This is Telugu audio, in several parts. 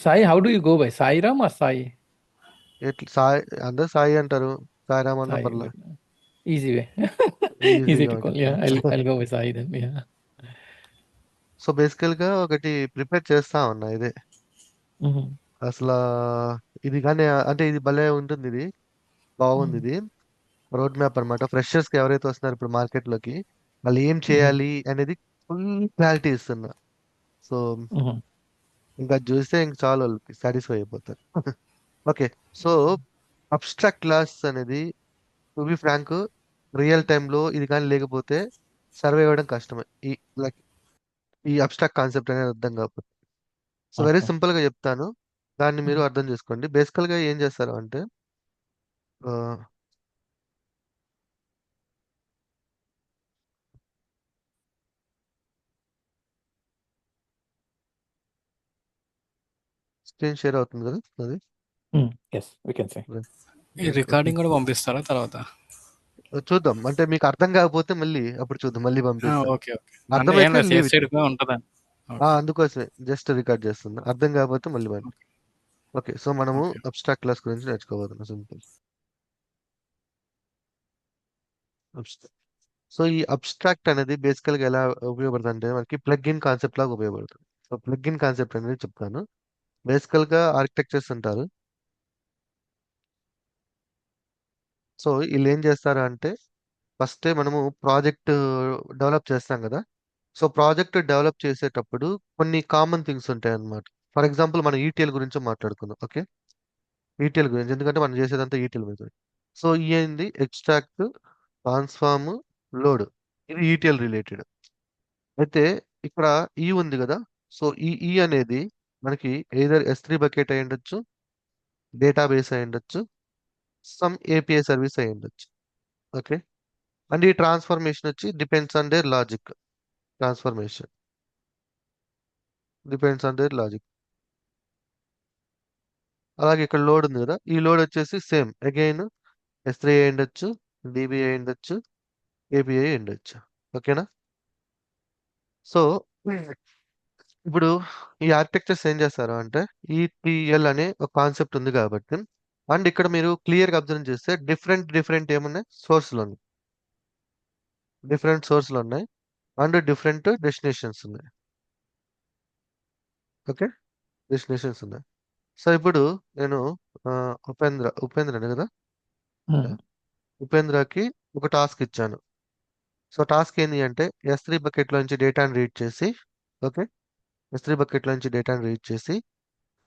Sai, how do you go by? Sai Ram or Sai? ఎట్లా సాయి, అందరు సాయి అంటారు. సాయిరామ్ అన్న Sai, పర్లే. good. Easy way. Easy ఈజీగా to call. ఉంటుంది. Yeah, I'll go with Sai then. Yeah. So బేసికల్ గా ఒకటి ప్రిపేర్ చేస్తా ఉన్నా ఇదే. Mm-hmm. అసలు ఇది కానీ అంటే ఇది భలే ఉంటుంది. ఇది బాగుంది. ఇది రోడ్ మ్యాప్ అనమాట. ఫ్రెషర్స్ కి ఎవరైతే వస్తున్నారో ఇప్పుడు మార్కెట్ లోకి, వాళ్ళు ఏం Mm-hmm. చేయాలి అనేది ఫుల్ క్లారిటీ ఇస్తున్నా. So Mm-hmm. ఇంకా అది చూస్తే ఇంక చాలు, వాళ్ళకి సాటిస్ఫై అయిపోతారు. ఓకే. సో అబ్స్ట్రాక్ట్ క్లాస్ అనేది, టు బి ఫ్రాంక్, రియల్ టైంలో ఇది కానీ లేకపోతే సర్వే అవ్వడం కష్టమే. ఈ లైక్ ఈ అబ్స్ట్రాక్ట్ కాన్సెప్ట్ అనేది అర్థం కాకపోతే. So very Okay. సింపుల్ గా చెప్తాను, దాన్ని మీరు Mm-hmm. అర్థం చేసుకోండి. బేసికల్ గా ఏం చేస్తారు అంటే, స్క్రీన్ షేర్ అవుతుంది కదా అది. Yes, we can say. ఈ ఓకే, రికార్డింగ్ కూడా పంపిస్తారా తర్వాత? చూద్దాం. అంటే మీకు అర్థం కాకపోతే మళ్ళీ అప్పుడు చూద్దాం, మళ్ళీ పంపిస్తా. Okay, okay. అంటే ఏం అర్థమైతే లేదు, లీవ్ సేఫ్ ఇట్. సైడ్గా ఉంటుందని. ఓకే, అందుకోసమే జస్ట్ రికార్డ్ చేస్తున్నా, అర్థం కాకపోతే మళ్ళీ పంపి. Okay, okay. సో మనము ఓకే. అబ్స్ట్రాక్ట్ క్లాస్ గురించి నేర్చుకోబోతున్నాం. సింపుల్. సో ఈ అబ్స్ట్రాక్ట్ అనేది బేసికల్ గా ఎలా ఉపయోగపడుతుంది అంటే, మనకి ప్లగ్ ఇన్ కాన్సెప్ట్ లాగా ఉపయోగపడుతుంది. సో ప్లగ్ ఇన్ కాన్సెప్ట్ అనేది చెప్తాను. బేసికల్ గా ఆర్కిటెక్చర్స్ ఉంటారు. సో వీళ్ళు ఏం చేస్తారు అంటే, ఫస్ట్ మనము ప్రాజెక్ట్ డెవలప్ చేస్తాం కదా. సో ప్రాజెక్ట్ డెవలప్ చేసేటప్పుడు కొన్ని కామన్ థింగ్స్ ఉంటాయి అన్నమాట. ఫర్ ఎగ్జాంపుల్ మనం ఈటీఎల్ గురించి మాట్లాడుకుందాం. ఓకే, ఈటీఎల్ గురించి, ఎందుకంటే మనం చేసేదంతా ఈటీఎల్ మీద. సో ఈ ఏంది ఎక్స్ట్రాక్ట్, ట్రాన్స్ఫార్మ్, లోడ్, ఇది ఈటీఎల్ రిలేటెడ్. అయితే ఇక్కడ ఈ ఉంది కదా. సో ఈ అనేది మనకి ఎయిదర్ S3 బకెట్ అయి ఉండొచ్చు, డేటాబేస్ అయి ఉండొచ్చు, సమ్ ఏపీఐ సర్వీస్ అయి ఉండొచ్చు. ఓకే. అండ్ ఈ ట్రాన్స్ఫర్మేషన్ వచ్చి depends on their logic. Transformation depends on their logic. అలాగే ఇక్కడ లోడ్ ఉంది కదా, ఈ లోడ్ వచ్చేసి సేమ్ అగైన్ S3 అయి ఉండొచ్చు, డిబి అయి ఉండొచ్చు, ఏపీఐ అయి ఉండొచ్చు. ఓకేనా. సో ఇప్పుడు ఈ ఆర్కిటెక్చర్స్ ఏం చేస్తారు అంటే, ఈటీఎల్ అనే ఒక కాన్సెప్ట్ ఉంది కాబట్టి, అండ్ ఇక్కడ మీరు క్లియర్ గా అబ్జర్వ్ చేస్తే డిఫరెంట్ డిఫరెంట్ ఏమున్నాయి, సోర్స్లు ఉన్నాయి. డిఫరెంట్ సోర్స్లు ఉన్నాయి అండ్ డిఫరెంట్ డెస్టినేషన్స్ ఉన్నాయి. ఓకే, డెస్టినేషన్స్ ఉన్నాయి. సో ఇప్పుడు నేను ఆ, ఉపేంద్రనే కదా. Mm-hmm. ఉపేంద్రకి ఒక టాస్క్ ఇచ్చాను. సో టాస్క్ ఏంటి అంటే, S3 బకెట్ లోంచి డేటాని రీడ్ చేసి, ఓకే, S3 బకెట్ లోంచి డేటాని రీడ్ చేసి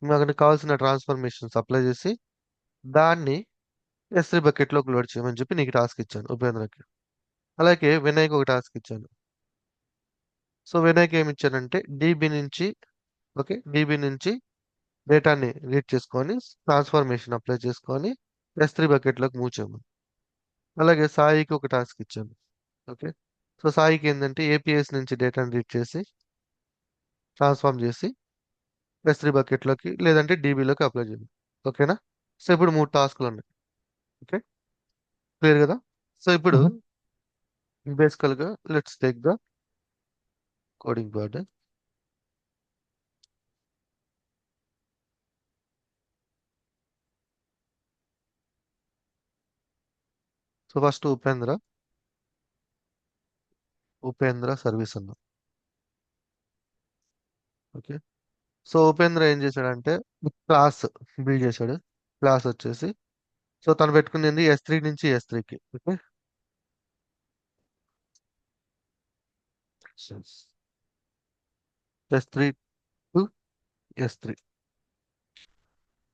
మనకు కావాల్సిన ట్రాన్స్ఫర్మేషన్స్ అప్లై చేసి దాన్ని S3 బకెట్ లోకి లోడ్ చేయమని చెప్పి నీకు టాస్క్ ఇచ్చాను ఉపేంద్రకి. అలాగే వినయ్కి ఒక టాస్క్ ఇచ్చాను. సో వినయ్కి ఏమి ఇచ్చానంటే, డీబీ నుంచి, ఓకే, డీబీ నుంచి డేటాని రీడ్ చేసుకొని ట్రాన్స్ఫర్మేషన్ అప్లై చేసుకొని S3 బకెట్ లోకి మూవ్ చేయమని. అలాగే సాయికి ఒక టాస్క్ ఇచ్చాను. ఓకే. సో సాయికి ఏంటంటే ఏపీఎస్ నుంచి డేటాని రీడ్ చేసి ట్రాన్స్ఫార్మ్ చేసి S3 బకెట్ లోకి లేదంటే డీబీలోకి అప్లై చేయండి. ఓకేనా. సో ఇప్పుడు మూడు టాస్క్లు ఉన్నాయి. ఓకే, క్లియర్ కదా. సో ఇప్పుడు Mm-hmm. బేసికల్ గా let's take the coding part. So first Upendra service అన్న. ఓకే. సో ఉపేంద్ర ఏం చేశాడంటే క్లాస్ బిల్డ్ చేశాడు. క్లాస్ వచ్చేసి, సో తను పెట్టుకునేది S3 నుంచి S3కి. Okay, S3 to S3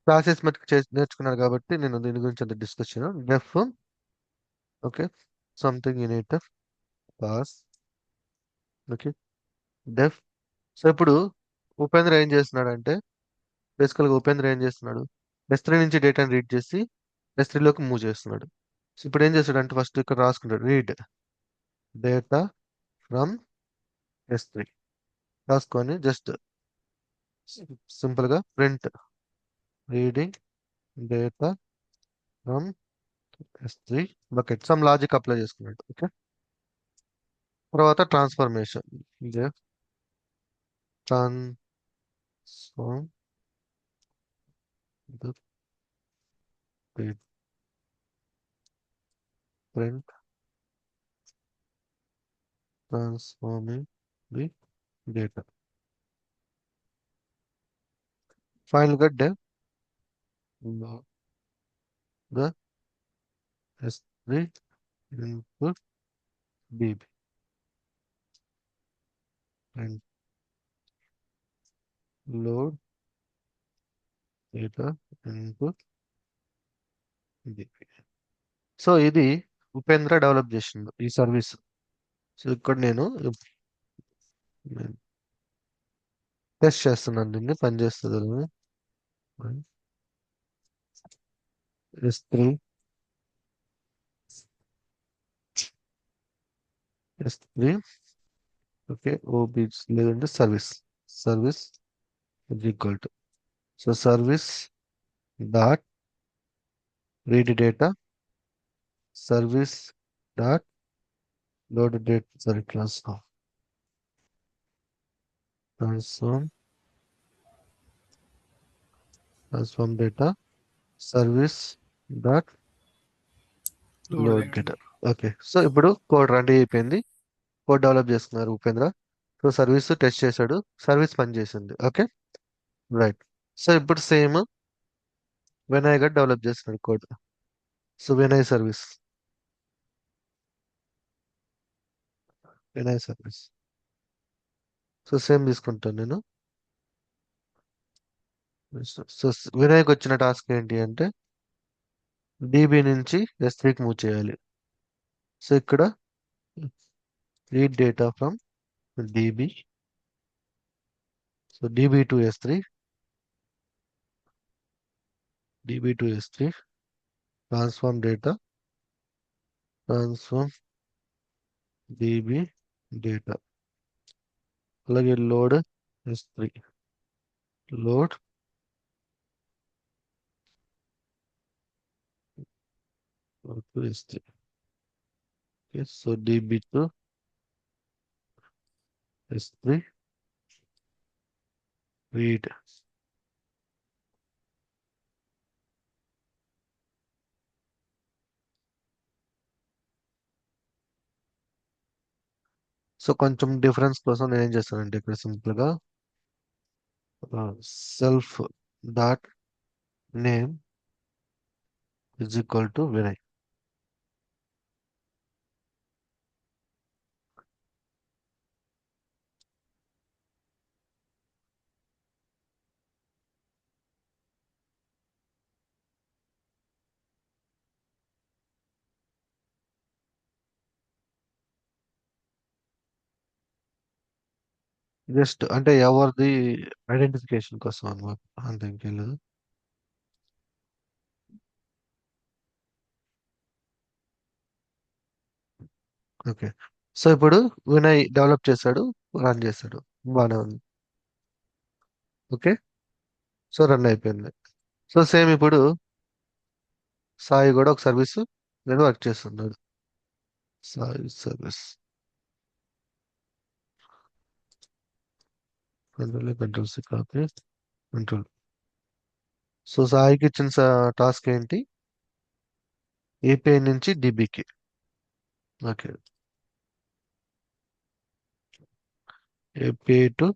classes మటుకు నేర్చుకున్నాడు కాబట్టి నేను దీని గురించి అంత డిస్కస్ చేయను. Def, okay, something in it class. Okay, def. So ఇప్పుడు ఉపేంద్ర ఏం చేస్తున్నాడంటే, బేసికల్ గా ఉపేంద్ర ఏం చేస్తున్నాడు, S3 నుంచి డేటాని రీడ్ చేసి S3 లోకి మూవ్ చేస్తున్నాడు. సో ఇప్పుడు ఏం చేస్తాడంటే, ఫస్ట్ ఇక్కడ రాసుకుంటాడు, రీడ్ డేటా ఫ్రమ్ S3 రాసుకొని జస్ట్ సింపుల్ గా print reading data from S3 bucket, some logic apply చేసుకున్నాడు. ఓకే. తర్వాత transformation, transform the print transforming the data. Final got dev the S3 input DB and load data input DB. So ఇది ఉపేంద్ర డెవలప్ చేసింది ఈ సర్వీస్. సో ఇక్కడ నేను టెస్ట్ చేస్తున్నాను, దీన్ని పనిచేస్తుంది S3 ఓకే OB లేదంటే service is equal to so service dot read data service dot load data transform data service dot load data. Okay, so ఇప్పుడు కోడ్ రెడీ అయిపోయింది, కోడ్ డెవలప్ చేసుకున్నారు ఉపేంద్ర. సో సర్వీస్ టెస్ట్ చేశాడు, సర్వీస్ పనిచేసింది. Okay right. సో ఇప్పుడు సేమ్ వినయ్ గారు డెవలప్ చేస్తున్నాడు code. So Vinay service so same తీసుకుంటాను నేను. సో వినయ్కి వచ్చిన టాస్క్ ఏంటి అంటే DB నుంచి S3కి మూవ్ చేయాలి. సో ఇక్కడ read data from DB, so DB to S3 transform DB data, అలాగే load S3 load to S3. Okay, so DB to S3 read. So కొంచెం డిఫరెన్స్ కోసం నేను ఏం చేస్తానంటే ఇక్కడ సింపుల్ గా self dot name is equal to Vinay. Just అంటే ఎవరిది ఐడెంటిఫికేషన్ కోసం అన్నమాట, అంతే ఇంకేం లేదు. ఓకే, సో ఇప్పుడు వినయ్ డెవలప్ చేశాడు, రన్ చేశాడు, బాగానే ఉంది. ఓకే, సో రన్ అయిపోయింది. సో సేమ్ ఇప్పుడు సాయి కూడా ఒక సర్వీస్ నేను వర్క్ చేస్తున్నాడు. Sai service control C copy control. So సాయికి ఇచ్చిన టాస్క్ ఏంటి, API నుంచి DBకి. Okay, API to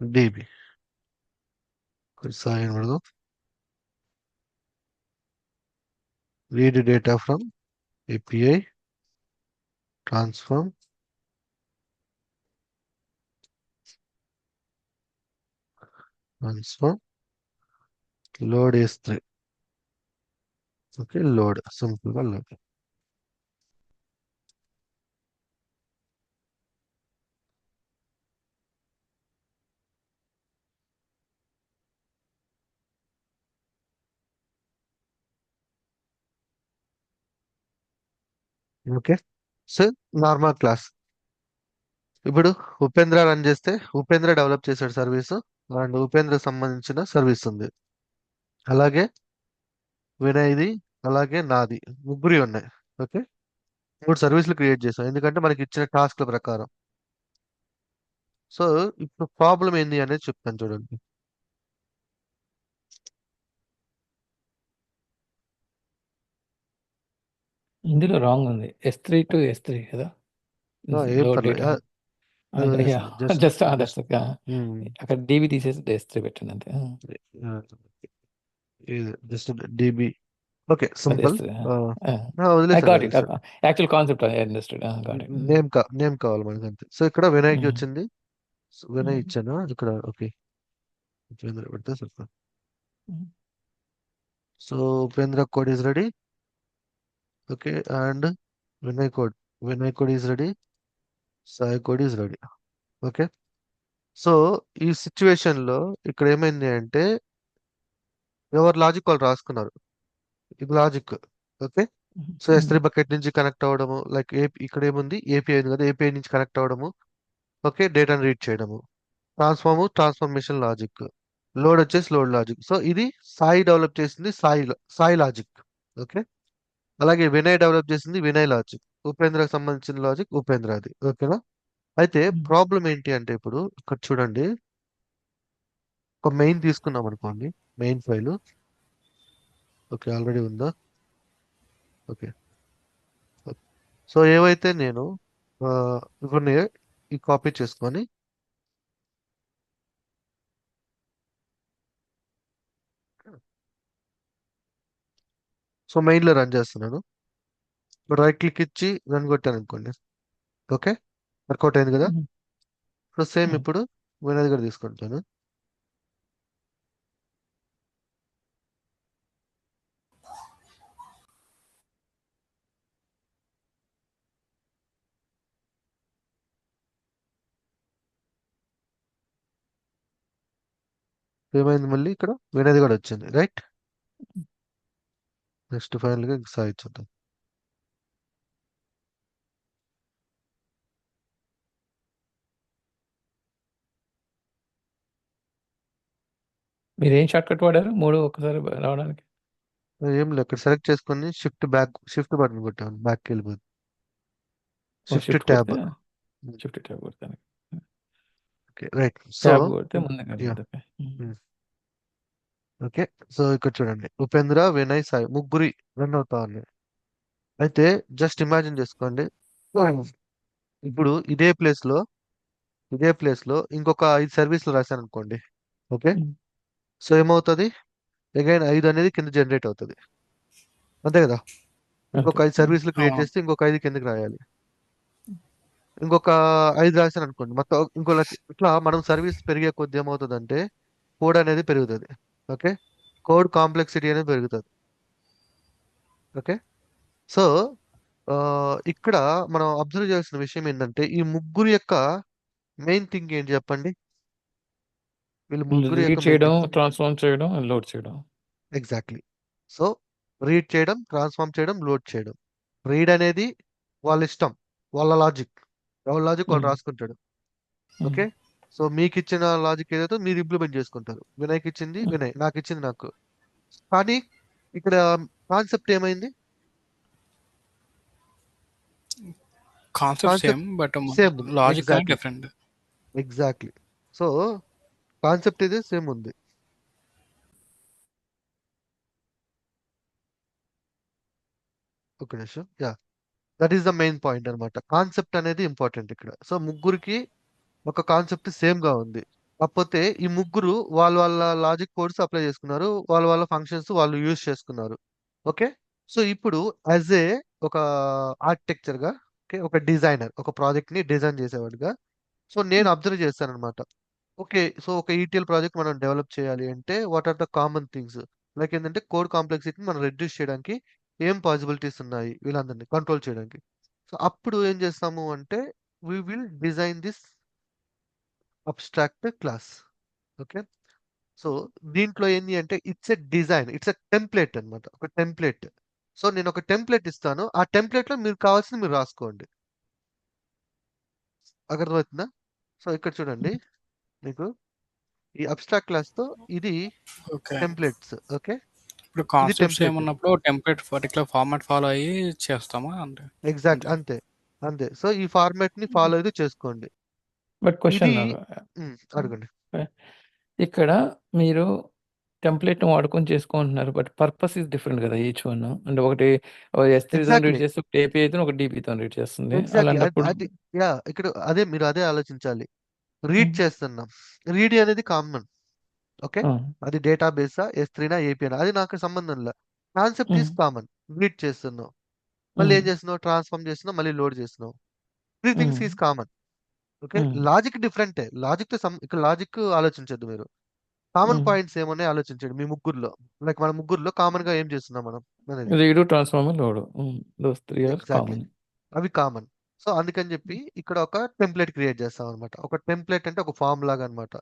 DB. Sai అని పెడదాం. read data from API transform load S3. Okay, load, simple గా load. Okay, so normal class. ఇప్పుడు ఉపేంద్ర రన్ చేస్తే ఉపేంద్ర డెవలప్ చేశాడు సర్వీస్, అండ్ ఉపేంద్ర సంబంధించిన సర్వీస్ ఉంది. అలాగే వినయ్ది, అలాగే నాది, ముగ్గురి ఉన్నాయి. ఓకే, 3 సర్వీసులు క్రియేట్ చేసాం ఎందుకంటే మనకి ఇచ్చిన టాస్క్ల ప్రకారం. సో ఇప్పుడు ప్రాబ్లం ఏంది అనేది చెప్తాను చూడండి. ఇందులో రాంగ్ ఉంది. S3 to S3 కదా? ఏం లోడ్ పర్లేదు data. Just just just that's అక్కడ DB తీసేసి S3 పెట్టండి అంతే. Just dB. ఓకే, అది సింపుల్. S3. I వదిలేసాను got it. వదిలేసాను. Actual concept I understood. Got it. Name కావాలి మనకి అంతే. సో ఇక్కడ వినాయక్ Mhm. వచ్చింది. So, Vinay Mhm. ఇచ్చాను ఇక్కడ. ఓకే, ఉపేంద్ర పెడితే సరిపోతుంది. Mhm. So Upendra code is ready. Okay, and Vinay code is ready. Sai code is ready. Okay, so ఈ సిచ్యువేషన్ లో ఇక్కడ ఏమైంది అంటే ఎవరు లాజిక్ వాళ్ళు రాసుకున్నారు. ఇది logic. Okay, so S3 Mhm. Bucket నుంచి కనెక్ట్ అవ్వడము, లైక్ ఇక్కడ ఏముంది ఏపీఐ ఉంది కదా, ఏపీఐ నుంచి కనెక్ట్ అవ్వడము. ఓకే, డేటాను రీడ్ చేయడము. Transformation logic. లోడ్ వచ్చేసి లోడ్ లాజిక్. సో ఇది సాయి డెవలప్ చేసింది, సాయి లాజిక్. ఓకే, అలాగే వినయ్ డెవలప్ చేసింది వినయ్ లాజిక్. ఉపేంద్రకు సంబంధించిన లాజిక్ ఉపేంద్రది. ఓకేనా? అయితే Mhm. ప్రాబ్లం ఏంటి అంటే ఇప్పుడు ఇక్కడ చూడండి, ఒక మెయిన్ తీసుకున్నాం అనుకోండి, మెయిన్ ఫైల్. ఓకే, ఆల్రెడీ ఉందా? ఓకే, సో ఏవైతే నేను ఇవన్నీ ఈ కాపీ చేసుకొని సో మెయిన్ లో రన్ చేస్తున్నాను. ఇప్పుడు రైట్ క్లిక్ ఇచ్చి రన్ కొట్టాను అనుకోండి. ఓకే, వర్కౌట్ అయింది కదా. Mhm. ఇప్పుడు సేమ్ Mhm. ఇప్పుడు వినయ్ దగ్గర తీసుకుంటాను. ఏమైంది మళ్ళీ ఇక్కడ వినయ్ కూడా వచ్చింది. రైట్, నెక్స్ట్ ఫైనల్ గా సాయి చూద్దాం. మీరు ఏం షార్ట్ కట్ వాడారు 3 ఒక్కసారి రావడానికి? ఏం లేదు, ఇక్కడ సెలెక్ట్ చేసుకొని షిఫ్ట్ బటన్ కొట్టాను, బ్యాక్ వెళ్ళిపోయింది. Shift shift tab. కొడితే షిఫ్ట్ ట్యాబ్ కొడతాను. Okay, right. సో ట్యాబ్ కొడితే ముందుకు యా, వెళ్ళిపోతుంది. ఓకే, సో ఇక్కడ చూడండి ఉపేంద్ర వినయ్ సాయి ముగ్గురి రన్ అవుతా ఉన్నాయి. అయితే జస్ట్ ఇమాజిన్ చేసుకోండి, ఇప్పుడు ఇదే ప్లేస్ లో ఇంకొక 5 సర్వీసులు రాశాను అనుకోండి. ఓకే, సో ఏమవుతుంది, అగైన్ 5 అనేది కింద జనరేట్ అవుతుంది. అంతే కదా? ఇంకొక అంతే. 5 సర్వీసులు క్రియేట్ అవును. చేస్తే ఇంకొక 5 కిందకి రాయాలి. ఇంకొక 5 రాశాను అనుకోండి, మొత్తం ఇంకో ఇట్లా మనం సర్వీస్ పెరిగే కొద్ది ఏమవుతుందంటే కోడ్ అనేది పెరుగుతుంది. ఓకే, కోడ్ కాంప్లెక్సిటీ అనేది పెరుగుతుంది. ఓకే, సో ఇక్కడ మనం అబ్జర్వ్ చేయాల్సిన విషయం ఏంటంటే ఈ ముగ్గురు యొక్క మెయిన్ థింగ్ ఏంటి చెప్పండి? వీళ్ళు ముగ్గురు యొక్క రీడ్ మెయిన్ చేయడం, థింగ్ ట్రాన్స్ఫార్మ్ చేయడం, లోడ్ చేయడం. ఎగ్జాక్ట్లీ. సో రీడ్ చేయడం, ట్రాన్స్ఫార్మ్ చేయడం, లోడ్ చేయడం. రీడ్ అనేది వాళ్ళ ఇష్టం, వాళ్ళ లాజిక్, ఎవరి లాజిక్ వాళ్ళు రాసుకుంటాడు. ఓకే, సో మీకు ఇచ్చిన లాజిక్ ఏదైతే మీరు ఇంప్లిమెంట్ చేసుకుంటారు. వినయ్కి ఇచ్చింది వినయ్, నాకు ఇచ్చింది నాకు. కానీ ఇక్కడ కాన్సెప్ట్ ఏమైంది? Concept concept same but same ఉంది. Logic different. Exactly. So concept ఇది సేమ్ ఉంది. ఒక నిమిషం. Yeah, that is the main point అన్నమాట. కాన్సెప్ట్ అనేది ఇంపార్టెంట్ ఇక్కడ. సో ముగ్గురికి ఒక కాన్సెప్ట్ సేమ్ గా ఉంది. కాకపోతే ఈ ముగ్గురు వాళ్ళ వాళ్ళ లాజిక్ కోడ్స్ అప్లై చేసుకున్నారు, వాళ్ళ వాళ్ళ ఫంక్షన్స్ వాళ్ళు యూజ్ చేసుకున్నారు. ఓకే, సో ఇప్పుడు యాజ్ ఏ ఒక ఆర్కిటెక్చర్ గా, ఓకే, ఒక డిజైనర్ ఒక ప్రాజెక్ట్ ని డిజైన్ చేసేవాడిగా, సో నేను అబ్జర్వ్ చేస్తాను అనమాట. ఓకే, సో ఒక ETL ప్రాజెక్ట్ మనం డెవలప్ చేయాలి అంటే what are the common things, like ఏంటంటే కోడ్ కాంప్లెక్సిటీని మనం రెడ్యూస్ చేయడానికి ఏం పాసిబిలిటీస్ ఉన్నాయి వీళ్ళందరినీ కంట్రోల్ చేయడానికి. సో అప్పుడు ఏం చేస్తాము అంటే we will design this abstract class. Okay, so దీంట్లో ఏంటి అంటే it's a design, it's a template అన్నమాట, ఒక టెంప్లెట్. సో నేను ఒక టెంప్లెట్ ఇస్తాను, ఆ టెంప్లెట్ లో మీరు కావాల్సింది మీరు రాసుకోండి. అర్థమవుతుందా? సో ఇక్కడ చూడండి మీకు ఈ అబ్స్ట్రాక్ట్ క్లాస్ తో ఇది ఓకే, టెంప్లెట్స్. ఓకే, ఇప్పుడు ఇది కాన్సెప్ట్స్ టెంప్లెట్. ఏమన్నప్పుడు టెంప్లెట్ పర్టికులర్ ఫార్మాట్ ఫాలో అయ్యి చేస్తామా అంటే ఎగ్జాక్ట్, అంతే. అంతే అంతే. సో ఈ ఫార్మాట్ ని ఫాలో అయితే చేసుకోండి. బట్ క్వశ్చన్ ఇది నాకు అడగండి. ఇక్కడ మీరు టెంప్లేట్‌ని వాడుకొని చేసుకుంటున్నారు. బట్ పర్పస్ ఈస్ డిఫరెంట్ కదా! Each one. అంటే ఒకటి S3తోని రీడ్ ఎగ్జాక్ట్లీ చేస్తే ఒకటి ఏపీఐ తోని, ఒకటి డీపీతోని రీడ్ చేస్తుంది. ఎగ్జాక్ట్లీ అది అలాంటప్పుడు అది యా ఇక్కడ అదే ఆలోచించాలి. రీడ్ హ్మ్. చేస్తున్నాం. రీడ్ అనేది కామన్. ఓకే ఆ! అది డేటాబేసా S3నా ఏపీనా అది నాకు సంబంధం లే. కాన్సెప్ట్ హ్మ్. Is common. రీడ్ చేస్తున్నావు, మళ్ళీ హ్మ్. ఏం చేస్తున్నావు, ట్రాన్స్ఫార్మ్ చేస్తున్నావు, మళ్ళీ లోడ్ చేస్తున్నావు. త్రీ థింగ్స్ హ్మ్. Is common. ఓకే హ్మ్. లాజిక్ డిఫరెంటే. లాజిక్ తో ఇక్కడ లాజిక్ ఆలోచించద్దు మీరు. కామన్ హ్మ్. పాయింట్స్ ఏమన్నాయి ఆలోచించండి మీ ముగ్గురులో. లైక్ మన ముగ్గురులో కామన్ గా ఏం చేస్తున్నాం మనం అనేది. Read, transformer, load. Those 3 are exactly common. అవి కామన్. సో అందుకని చెప్పి ఇక్కడ ఒక టెంప్లెట్ క్రియేట్ చేస్తాం అనమాట. ఒక టెంప్లెట్ అంటే ఒక ఫామ్ లాగా అనమాట.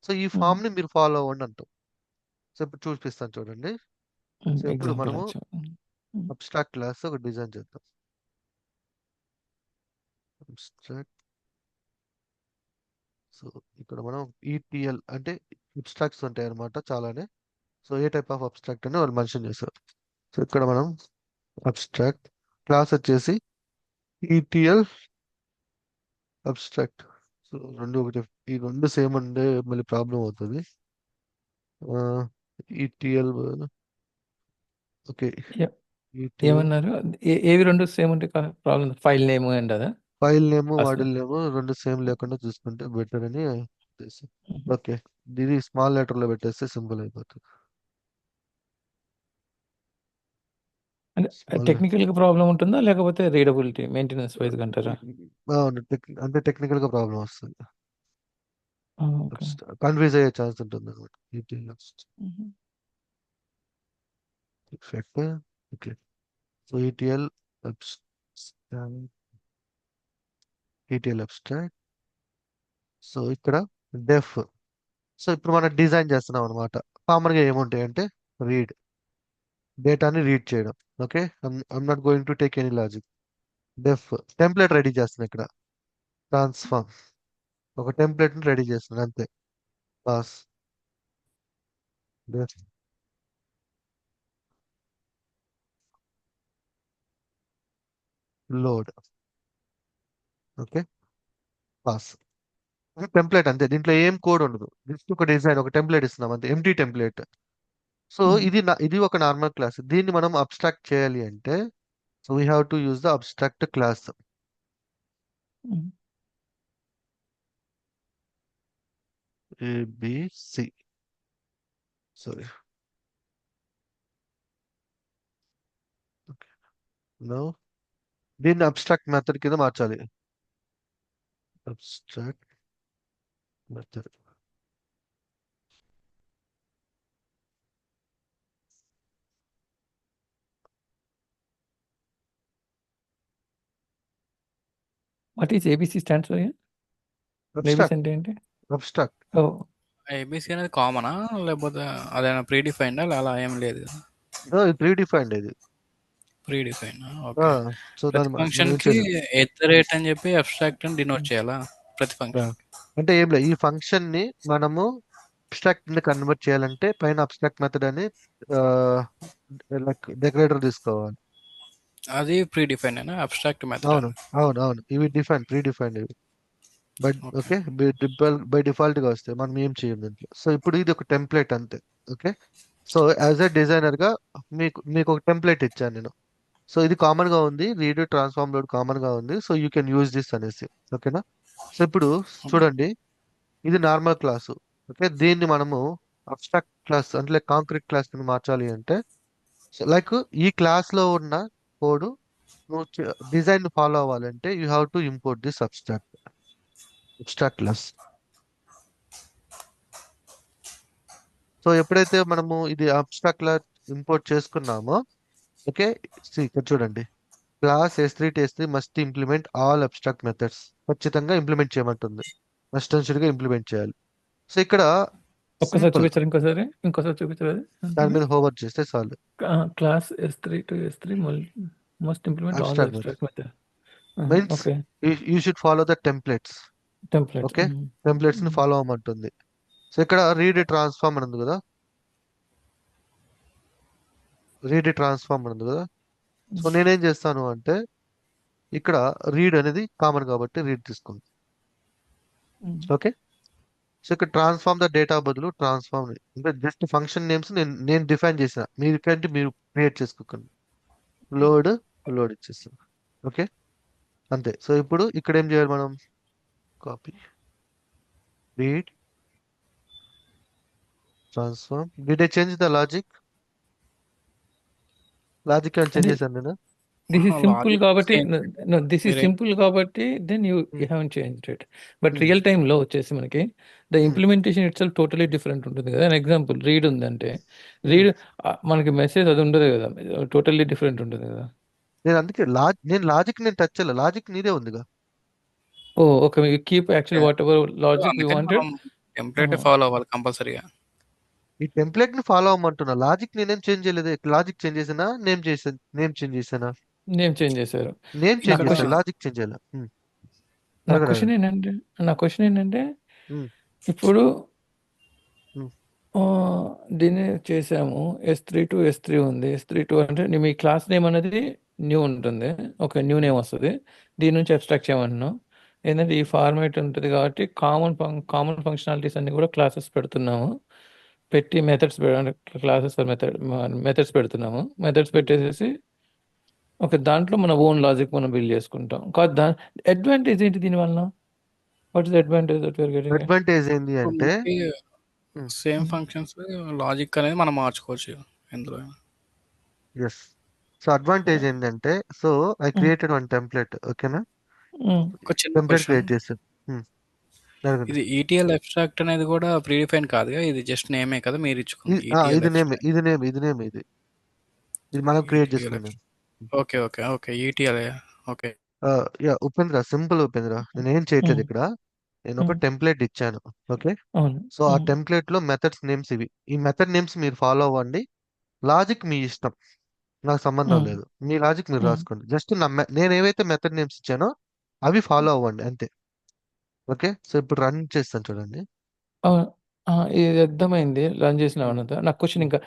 సో ఈ హ్మ్. ఫామ్ ని మీరు ఫాలో అవ్వండి అంటాం. సో ఇప్పుడు చూపిస్తాను చూడండి. సో ఇప్పుడు ఎగ్జాంపుల్ మనము ఇచ్చా. హ్మ్. అబ్స్ట్రాక్ట్ క్లాస్ ఒక డిజైన్ చేద్దాం. అబ్స్ట్రాక్ట్. సో ఇక్కడ మనం ఈటీఎల్ అంటే అబ్స్ట్రాక్ట్స్ ఉంటాయి అనమాట చాలానే. So A type of abstract అని వాళ్ళు మెన్షన్ చేశారు. సో ఇక్కడ మనం అబ్స్ట్రాక్ట్ క్లాస్ వచ్చేసి ఈటీఎల్ అబ్స్ట్రాక్ట్. సో రెండు ఒకటి. ఈ రెండు సేమ్ ఉండే మళ్ళీ ప్రాబ్లం అవుతుంది. ఈటీఎల్ ఓకే ఏ ఈటీఎల్ ఏమన్నారు? ఏవి 2 సేమ్ ఉంటే ప్రాబ్లమ్ ఫైల్ నేమ్ అండ్ అదా? ఫైల్ నేమ్ అసలు. వాడిల్ నేమ్ రెండు సేమ్ లేకుండా చూసుకుంటే బెటర్ అని ఉద్దేశం. హుహు. ఓకే ఇది స్మాల్ లెటర్ లో పెట్టేస్తే సింపుల్ అయిపోతుంది. అంటే స్మాల్ టెక్నికల్‌గా ప్రాబ్లమ్ ఉంటుందా? లేకపోతే రీడబిలిటీ మెయింటెనెన్స్ వైస్‌గా అంటారా? అవును అంటే టెక్నికల్ గా ప్రాబ్లం వస్తుంది. ఓకే. కన్ఫ్యూజ్ అయ్యే ఛాన్స్ ఉంటుంది అనమాట. ఈటీఎల్ హుహు. Effect. Okay so ETL abstract. So ఇక్కడ డెఫ్. సో ఇప్పుడు మనం డిజైన్ చేస్తున్నాం అనమాట. కామన్ గా ఏముంటాయి అంటే రీడ్ డేటాని రీడ్ చేయడం. Okay I'm not going to take any logic. Deaf template ready చేస్తున్నా ఇక్కడ. ట్రాన్స్ఫార్మ్ ఒక టెంప్లెట్ ని రెడీ చేస్తున్నాను అంతే. పాస్ డెఫ్ లోడ్. ఓకే పాస్ టెంప్లెట్ అంతే. దీంట్లో ఏం కోడ్ ఉండదు. జస్ట్ ఒక డిజైన్ ఒక టెంప్లెట్ ఇస్తున్నాం అంతే. Empty template. సో హ్మ్. ఇది ఒక నార్మల్ క్లాస్. దీన్ని మనం అబ్స్ట్రాక్ట్ చేయాలి అంటే so we have to use the abstract class. హ్మ్. ఏబిసి సారీ నో దీన్ని అబ్స్ట్రాక్ట్ మెథడ్ కింద మార్చాలి. Abstract method. What is ABC stands for? ABC abstract అంటే ఏంటి? అబ్స్ట్రాక్ట్ ఓహ్! ఏబీసీ అనేది కామనా లేకపోతే అదైనా ప్రీ డిఫైన్డా అలా ఏం లేదు కదా? ప్రీ డిఫైన్డ్ ఇది. Pre define okay. సో ప్రతి మనం ఫంక్షన్ ఏం కి చేయలేం. ఎట్ ద రేట్ అని చెప్పి అబ్స్ట్రాక్ట్ అని డినోట్ చేయాలా ప్రతి Yeah. ఫంక్షన్? అంటే ఏం లేదు. ఈ ఫంక్షన్ ని మనము అబ్స్ట్రాక్ట్ ని కన్వర్ట్ చేయాలంటే పైన అబ్స్ట్రాక్ట్ మెథడ్ అని లైక్ డెకరేటర్ తీసుకోవాలి. అది ప్రీ డిఫైన్ అయినా అబ్స్ట్రాక్ట్ మెథడ్ అవును అని. అవును ఇవి ప్రీ డిఫైన్డ్ ఇవి. But okay. Okay by default గా వస్తాయి. మనం ఏం చేయం దీంట్లో. సో ఇప్పుడు ఇది ఒక టెంప్లెట్ అంతే. Okay so as a designer గా మీకు ఒక టెంప్లెట్ ఇచ్చాను నేను. సో ఇది కామన్ గా ఉంది. రీడ్ ట్రాన్స్ఫార్మ్ లోడ్ కామన్ గా ఉంది. So you can use this అనేసి. ఓకేనా. సో ఇప్పుడు చూడండి ఇది నార్మల్ క్లాసు. ఓకే దీన్ని మనము అబ్స్ట్రాక్ట్ క్లాస్ అంటే కాంక్రీట్ క్లాస్ కింద మార్చాలి అంటే లైక్ ఈ క్లాస్ లో ఉన్న కోడ్ నువ్వు డిజైన్ ఫాలో అవ్వాలంటే you have to import this abstract class. So ఎప్పుడైతే మనము ఇది అబ్స్ట్రాక్ట్ క్లాస్ ఇంపోర్ట్ చేసుకున్నామో ఓకే ఇక్కడ చూడండి class S3 must implement all abstract methods. ఖచ్చితంగా ఇంప్లిమెంట్ చేయమంటుంది. మస్ట్ గా ఇంప్లిమెంట్ చేయాలి. సో ఇక్కడ ఒక్కసారి సింపుల్ చూపించరా ఇంకోసారి? ఇంకోసారి చూపించరా అది? దాని అంతేనా? మీద హోంవర్క్ చేస్తే చాలు. Class S3 to S3 must implement all the abstract method abstract method. Means okay. You should follow the templates. Template. Okay templates ని ఫాలో అవ్వమంటుంది. సో ఇక్కడ రీడ్ ట్రాన్స్ఫార్మ్ అని ఉంది కదా. సో నేనేం చేస్తాను అంటే ఇక్కడ రీడ్ అనేది కామన్ కాబట్టి రీడ్ తీసుకుంటాను. ఓకే సో ఇక్కడ ట్రాన్స్ఫార్మ్ ద డేటా బదులు ట్రాన్స్ఫార్మ్ అంటే జస్ట్ ఫంక్షన్ నేమ్స్ నేను డిఫైన్ చేసిన మీకంటే మీరు క్రియేట్ చేసుకోకండి. లోడ్ లోడ్ ఇచ్చేస్తాను. ఓకే, అంతే. సో ఇప్పుడు ఇక్కడ ఏం చేయాలి మనం? Copy, read, transform. Did I change the logic? Logic అని చేంజ్ అంటే చేశాను నేను. దిస్ ఈజ్ సింపుల్ లాజిక్ కాబట్టి సేమ్ దిస్ ఈజ్ మీరే సింపుల్ కాబట్టి then you haven't change it. But Hmm. Real టైంలో వచ్చేసి మనకి the Hmm. Implementation it self totally different ఉంటుంది కదా. అన్ ఎగ్జాంపుల్ రీడ్ ఉందంటే Hmm. రీడ్ మనకి మెసేజ్ అది ఉండదు కదా, టోటల్లీ డిఫరెంట్ ఉంటుంది కదా. నేను అందుకే లాజిక్ నేను టచ్ చేయాలి. లాజిక్ నీదే ఉందిగా. Oh okay, keep actual whatever logic we అందుకని వాంటెడ్. మనం టెంప్లెట్ ఫాలో అవ్వాలి కంపల్సరీగా. ఈ టెంప్లెట్ ని ఫాలో అవ్వమంటున్నా. లాజిక్ నేనేం చేంజ్ చేయలేదు. లాజిక్ చేంజ్ చేసినా నేమ్ చేంజ్ చేశానా? నేమ్ చేంజ్ చేశారు. నేమ్ నా చేంజ్ ఇక్కడ చేశాను, క్వశ్చన్ లాజిక్ చేంజ్ చేయాలి. నా అడగరా? క్వశ్చన్ ఏంటంటే నా క్వశ్చన్ ఏంటంటే Hmm. ఇప్పుడు Hmm. ఆ, దీన్ని చేసాము. S3 ఉంది. S3 అంటే మీ క్లాస్ నేమ్ అనేది న్యూ ఉంటుంది. ఓకే, న్యూ నేమ్ వస్తుంది. దీని నుంచి అబ్స్ట్రాక్ట్ చేయమంటున్నాం. ఏంటంటే ఈ ఫార్మేట్ ఉంటుంది కాబట్టి కామన్ ఫంక్షనాలిటీస్ అన్ని కూడా క్లాసెస్ పెడుతున్నాము. పెట్టి మెథడ్స్ క్లాసెస్ మెథడ్స్ పెడుతున్నాము. Methods Hmm. పెట్టేసేసి ఓకే, దాంట్లో మన ఓన్ లాజిక్ మనం బిల్డ్ చేసుకుంటాం. కాదు దాని అడ్వాంటేజ్ ఏంటి దీనివల్ల? What is advantage that you're getting? Advantage ఏంటి అంటే సేమ్ ఫంక్షన్స్ లాజిక్ అనేది మనం మార్చుకోవచ్చు ఎందులో. ఎస్. సో అడ్వాంటేజ్ ఏంటంటే, so I created one template. ఓకేనా? ఒక చిన్న టెంప్లెట్ క్వశ్చన్, క్రియేట్ చేస్తాను. అడగండి. ఇది ఈటీఎల్ అబ్స్ట్రాక్ట్ అనేది కూడా ప్రీడిఫైన్ కాదుగా, ఇది జస్ట్ నేమే కదా మీరు ఇచ్చుకుంది ఈటీఎల్ ఇది నేమ్ అబ్స్ట్రాక్ట్. ఇది నేమ్ ఇది నేమ్ ఇది ఇది మనం క్రియేట్ ఈటీఎల్ చేసుకున్నాం. Okay okay okay ETL okay. Yeah Upendra, simple Upendra. నేను ఏం చేయట్లేదు ఇక్కడ. నేను ఒక టెంప్లెట్ ఇచ్చాను. ఓకే, అవును. సో ఆ టెంప్లెట్ లో మెథడ్స్ నేమ్స్ ఇవి. ఈ మెథడ్ నేమ్స్ మీరు ఫాలో అవ్వండి. లాజిక్ మీ ఇష్టం, నాకు సంబంధం లేదు. మీ లాజిక్ మీరు రాసుకోండి. జస్ట్ నేను ఏవైతే మెథడ్ నేమ్స్ ఇచ్చానో అవి ఫాలో అవ్వండి అంతే. ఓకే, సో ఇప్పుడు రన్ చేస్తాను చూడండి. ఇది అర్థమైంది. రన్ చేసిన ఉమ్, అనంత నాకు క్వశ్చన్ ఉమ్, ఇంకా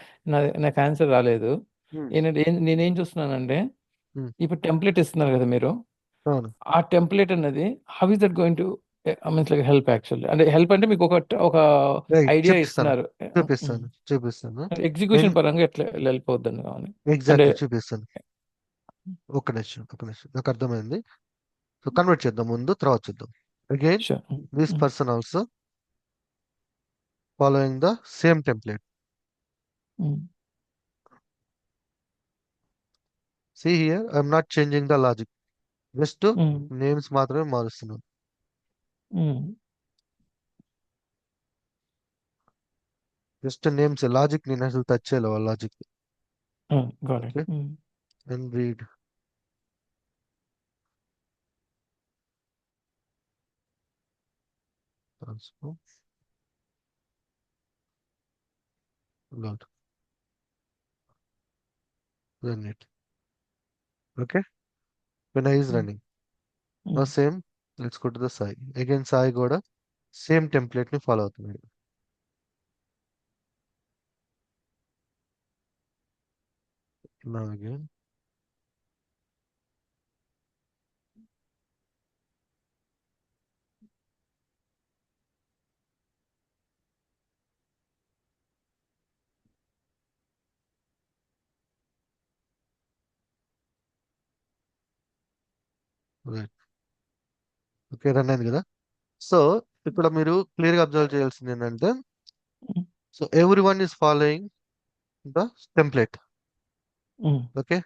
నాకు ఆన్సర్ రాలేదు. ఉమ్, ఏంటంటే నేనేం చూస్తున్నానంటే ఉమ్. ఇప్పుడు టెంప్లెట్ ఇస్తున్నారు కదా మీరు. అవును, ఆ టెంప్లెట్ అన్నది how is that going to means like help actually. అంటే హెల్ప్ అంటే మీకు ఒక రైట్. ఐడియా చూపిస్తాను ఇస్తున్నారు. చూపిస్తాను. ఎగ్జిక్యూషన్ పరంగా ఎట్లా హెల్ప్ అవుతుంది కావాలి అంటే. ఎగ్జాక్ట్లీ చూపిస్తాను. ఒక నిమిషం నాకు అర్థమైంది. సో కన్వర్ట్ చేద్దాం ముందు, తర్వాత చూద్దాం. Again sure. This person also following the same template. See here, I'm not changing the logic. Just names మాత్రమే మారుస్తున్నాను. జస్ట్ నేమ్స్, లాజిక్ నేను అసలు టచ్ చేయాలి వాళ్ళ logic. Got it. Okay, and read, transform, load, run it. Okay, when I is running. Now same, let's go to the Sai. Again Sai కూడా సేమ్ టెంప్లెట్ ని ఫాలో అవుతున్నాడు. Now again, right. Okay, run అయింది కదా. సో ఇక్కడ మీరు క్లియర్ గా అబ్జర్వ్ చేయాల్సింది ఏంటంటే, so every one is following the template. Okay,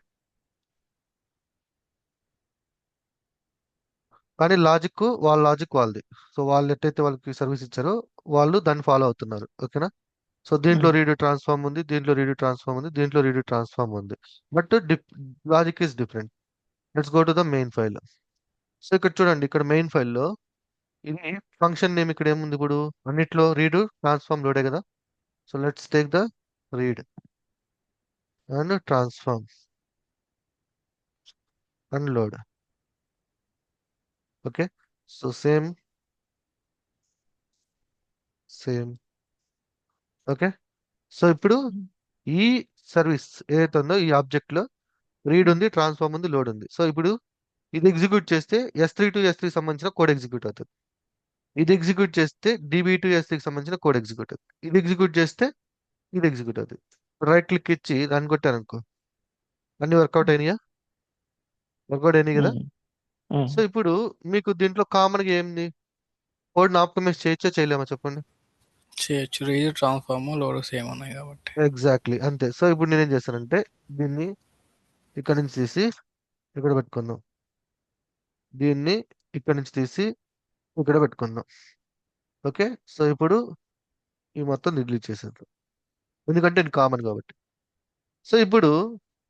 కానీ వాళ్ళ లాజిక్ వాళ్ళది. సో వాళ్ళు ఎట్టయితే వాళ్ళకి సర్వీస్ ఇచ్చారో వాళ్ళు దాన్ని ఫాలో అవుతున్నారు. ఓకేనా? సో దీంట్లో రీడ్ ట్రాన్స్ఫార్మ్ ఉంది, దీంట్లో రీడ్ ట్రాన్స్ఫార్మ్ ఉంది, దీంట్లో రీడ్ ట్రాన్స్ఫార్మ్ ఉంది. But logic is different. Let's go to the main file. So ఇక్కడ చూడండి, ఇక్కడ మెయిన్ ఫైల్లో ఇది ఫంక్షన్ నేమ్. ఇక్కడ ఏముంది ఇప్పుడు? అన్నిట్లో రీడ్ ట్రాన్స్ఫార్మ్ లోడే కదా. So let's take the read and transform and load. Okay, so same. Okay, so ఇప్పుడు ఈ సర్వీస్ ఏదైతే ఉందో ఈ ఆబ్జెక్ట్ లో రీడ్ ఉంది, ట్రాన్స్ఫార్మ్ ఉంది, లోడ్ ఉంది. సో ఇప్పుడు ఇది ఎగ్జిక్యూట్ చేస్తే S3 టు S3 సంబంధించిన కోడ్ ఎగ్జిక్యూట్ అవుతుంది. ఇది ఎగ్జిక్యూట్ చేస్తే DB2S3కి సంబంధించిన కోడ్ ఎగ్జిక్యూట్ అవుతుంది. ఇది ఎగ్జిక్యూట్ చేస్తే ఇది ఎగ్జిక్యూట్ అవుతుంది. రైట్ క్లిక్ ఇచ్చి రన్ కొట్టాను అనుకో, అన్ని వర్కౌట్ అయినాయా? వర్కౌట్ అయినాయి కదా. సో ఇప్పుడు మీకు దీంట్లో కామన్గా ఏంది, కోడ్ని ఆప్టిమైజ్ చేయొచ్చా చేయలేమా చెప్పండి. చేయొచ్చు. రీడ్ ట్రాన్స్ఫార్మ్ లోడ్ సేమ్ ఉన్నాయి కాబట్టి. ఎగ్జాక్ట్లీ అంతే. సో ఇప్పుడు నేనేం చేస్తానంటే దీన్ని ఇక్కడ నుంచి తీసి ఇక్కడ పెట్టుకుందాం, దీన్ని ఇక్కడ నుంచి తీసి ఇక్కడ పెట్టుకుందాం. ఓకే, సో ఇప్పుడు ఈ మొత్తం డిలీట్ చేసేద్దాం, ఎందుకంటే ఇది కామన్ కాబట్టి. సో ఇప్పుడు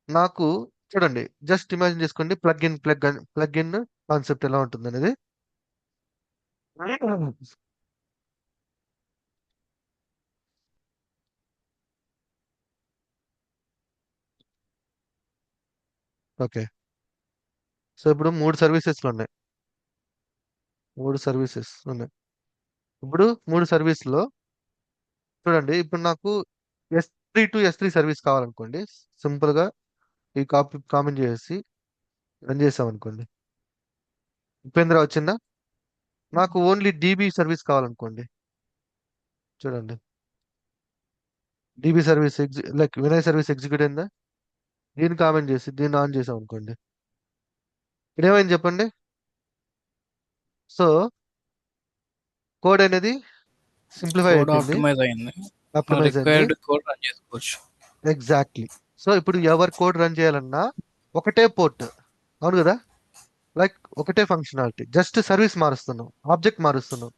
నాకు చూడండి, జస్ట్ ఇమాజిన్ చేసుకోండి ప్లగ్ ఇన్ కాన్సెప్ట్ ఎలా ఉంటుంది అనేది. ఓకే, సో ఇప్పుడు మూడు సర్వీసెస్ ఉన్నాయి. ఇప్పుడు మూడు సర్వీస్లో చూడండి, ఇప్పుడు నాకు S3 సర్వీస్ కావాలనుకోండి. సింపుల్ గా ఈ కామెంట్ చేసి రన్ చేసాం అనుకోండి, ఉపేంద్ర వచ్చిందా. నాకు ఓన్లీ DB సర్వీస్ కావాలనుకోండి, చూడండి DB service like Vinay service execute అయిందా, దీన్ని కామెంట్ చేసి దీన్ని ఆన్ చేసాం అనుకోండి, ఇక్కడ ఏమైంది చెప్పండి. సో కోడ్ అనేది సింప్లిఫై కోడ్ అయిపోయింది, ఆప్టిమైజ్ అయింది. ఆప్టిమైజ్ అయింది. రిక్వైర్డ్ కోడ్ రన్ చేసుకోవచ్చు. ఎగ్జాక్ట్లీ. సో ఇప్పుడు ఎవరి కోడ్ రన్ చేయాలన్నా ఒకటే పోర్ట్, అవును కదా, లైక్ ఒకటే ఫంక్షనాలిటీ, జస్ట్ సర్వీస్ మారుస్తున్నాం, ఆబ్జెక్ట్ మారుస్తున్నాం.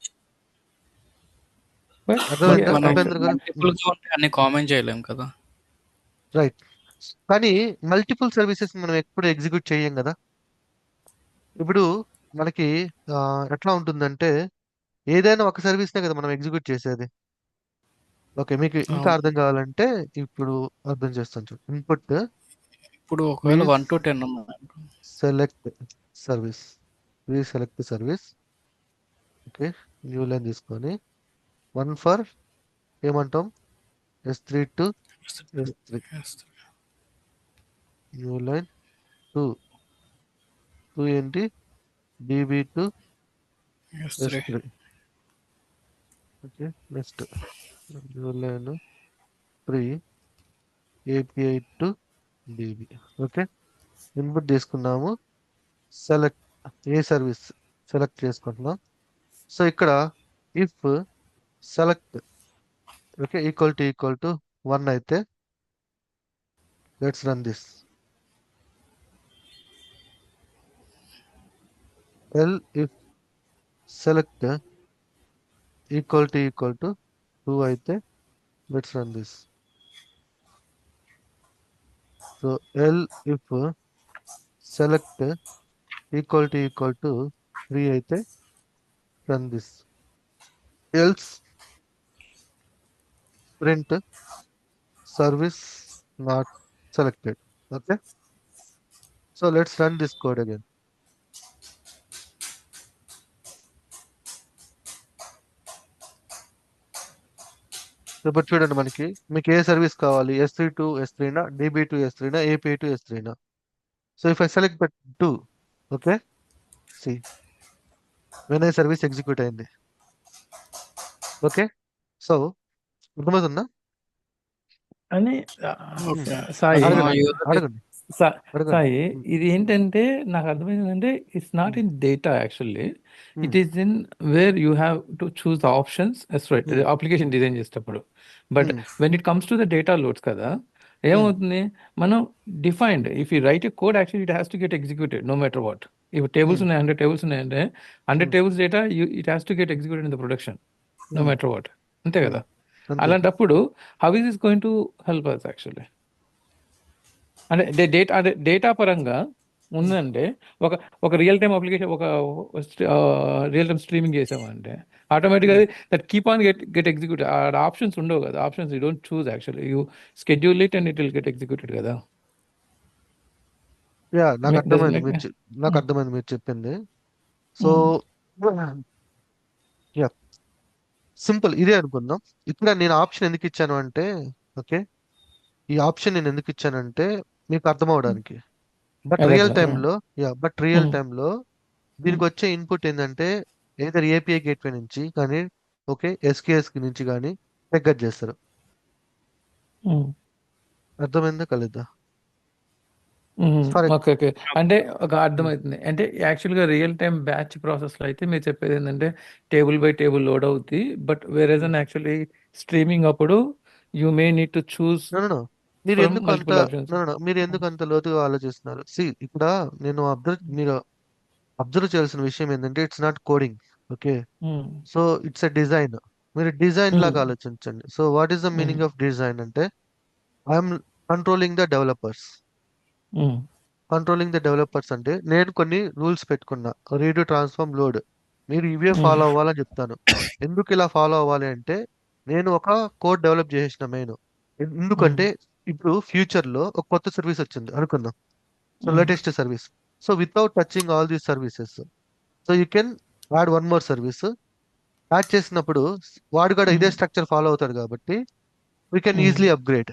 బట్ అర్థమైందా మనం ఉపేంద్ర గారు? మల్టిపుల్ గా ఉంటే అన్ని కామెంట్ చేయలేం కదా. రైట్. కానీ మల్టిపుల్ సర్వీసెస్ మనం ఎప్పుడు ఎగ్జిక్యూట్ చేయం కదా. ఇప్పుడు మనకి ఎట్లా ఉంటుందంటే ఏదైనా ఒక సర్వీస్నే కదా మనం ఎగ్జిక్యూట్ చేసేది. ఓకే, మీకు ఇంకా అవును. అర్థం కావాలంటే ఇప్పుడు అర్థం చేస్తాను చూడు. ఇన్పుట్ ఇప్పుడు ఒకవేళ ప్లీజ్ 1 to 10 ఉన్నాయి. Select service, please select service. Okay, new line తీసుకొని 1 ఫర్ ఏమంటాం, S3 to S3, new line 2 ఏంటి, DB to S3. S3. Okay, next new line 3 API to DB. Okay, input తీసుకున్నాము, సెలెక్ట్ ఏ సర్వీస్ సెలెక్ట్ చేసుకుంటున్నాం. సో ఇక్కడ if select okay equal to 1 అయితే let's run this. L if select equal to 2 అయితే let's run this. So L if select equal to 3 అయితే run this. Else print service not selected. Okay, so let's run this code again. ఇప్పుడు చూడండి, మీకు ఏ సర్వీస్ కావాలి, S3 టు S3 నా, DB టు S3 నా, API టు S3 నా. So if I select but 2, okay, see when service execute అయింది. ఓకే, సో అర్థమవుతుందా? అని ఓకే. సాయి అది మా అడగండి యూజర్ అడగండి సా- అడగండి. సాయి ఇది ఏంటంటే నాకు అర్థమైందంటే it's not in data actually it is in where you have to choose the options application design చేసేటప్పుడు but when it comes to the data loads కదా ఏమవుతుంది మనం defined if you write a code actually it has to get executed no matter what ఇప్పుడు టేబుల్స్ ఉన్నాయి 100 టేబుల్స్ ఉన్నాయంటే 100 tables data it has to get executed in the production no matter what అంతే కదా అంతే. అలాంటప్పుడు how is is going to help us actually అంటే డేటా పరంగా ఉందంటే ఒక రియల్ టైమ్ అప్లికేషన్ ఒక రియల్ టైమ్ స్ట్రీమింగ్ చేసామంటే ఆటోమేటిక్గా that keep on get execute options ఉండవు కదా options you don't choose actually you schedule it and it will get executed కదా యా నాకు Does it అర్థమైంది make నాకు అర్థమైంది మీరు చెప్పింది. సో యా సింపుల్ ఇదే అనుకుందాం. ఇక్కడ నేను ఆప్షన్ ఎందుకు ఇచ్చాను అంటే, ఓకే, ఈ ఆప్షన్ నేను ఎందుకు ఇచ్చానంటే మీకు అర్థం అవడానికి. బట్ అదే రియల్ కదా టైంలో దీనికి వచ్చే ఇన్పుట్ ఏంటంటే ఏదర్ ఏపీఐ గేట్వే నుంచి కానీ ఓకే ఎస్కేఎస్ నుంచి కానీ టెగ్గర్ చేస్తారు. అర్థమైందా కలుద్దా? For okay okay. అంటే ఒక అర్థమవుతుంది. అంటే యాక్చువల్గా రియల్ టైం బ్యాచ్ ప్రాసెస్లో అయితే మీరు చెప్పేది ఏంటంటే టేబుల్ బై టేబుల్ లోడ్ అవుతుంది. బట్ వేరేజ్ అన్ యాక్చువల్లీ స్ట్రీమింగ్ అప్పుడు you may need to choose no no మీరు ఫ్రమ్ ఎందుకు అంత మల్టిపుల్ ఆప్షన్స్. మీరు ఎందుకు అంత లోతుగా ఆలోచిస్తున్నారు? ఇక్కడ మీరు అబ్జర్వ్ చేయాల్సిన విషయం ఏంటంటే it's not coding. Okay, so it's a design. మీరు డిజైన్ లాగా ఆలోచించండి. So what is the meaning of design అంటే I'm controlling the developers. Controlling the developers అంటే నేను కొన్ని రూల్స్ పెట్టుకున్నా, రీడ్, ట్రాన్స్ఫార్మ్, లోడ్. మీరు ఇవే ఫాలో అవ్వాలని చెప్తాను. ఎందుకు ఇలా ఫాలో అవ్వాలి అంటే నేను ఒక కోడ్ డెవలప్ చేసిన మెయిన్. ఎందుకంటే ఇప్పుడు ఫ్యూచర్ లో ఒక కొత్త సర్వీస్ వచ్చింది అనుకుందాం. So latest service. So without touching all these services, so you can add one more service. Add చేసినప్పుడు వాడు కూడా ఇదే స్ట్రక్చర్ ఫాలో అవుతాడు కాబట్టి వీ కెన్ ఈజీలీ అప్గ్రేడ్.